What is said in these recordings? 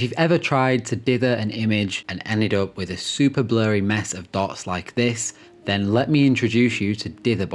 If you've ever tried to dither an image and ended up with a super blurry mess of dots like this, then let me introduce you to Dither.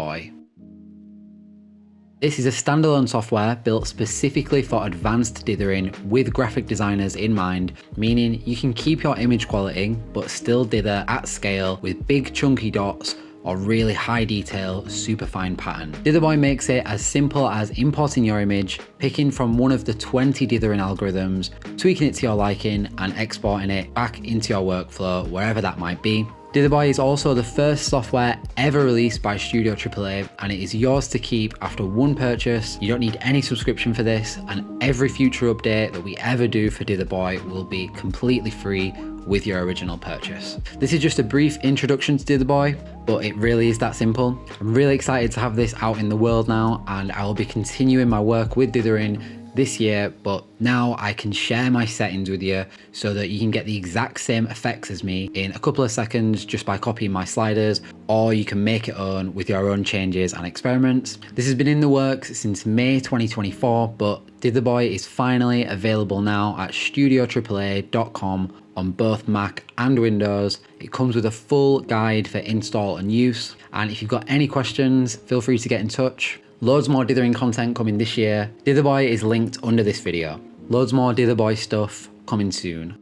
This is a standalone software built specifically for advanced dithering with graphic designers in mind, meaning you can keep your image quality but still dither at scale with big chunky dots or really high detail, super fine pattern. Dither makes it as simple as importing your image, picking from one of the 20 dithering algorithms, tweaking it to your liking and exporting it back into your workflow, wherever that might be. Dither is also the first software ever released by Studio AAA, and it is yours to keep after one purchase. You don't need any subscription for this, and every future update that we ever do for Dither will be completely free with your original purchase. This is just a brief introduction to Dither, but it really is that simple. I'm really excited to have this out in the world now, and I will be continuing my work with dithering this year, but now I can share my settings with you so that you can get the exact same effects as me in a couple of seconds just by copying my sliders, or you can make it own with your own changes and experiments. This has been in the works since May 2024, but Dither is finally available now at studioAAA.com on both Mac and Windows. It comes with a full guide for install and use, and if you've got any questions, feel free to get in touch. Loads more dithering content coming this year. Dither is linked under this video. Loads more Dither stuff coming soon.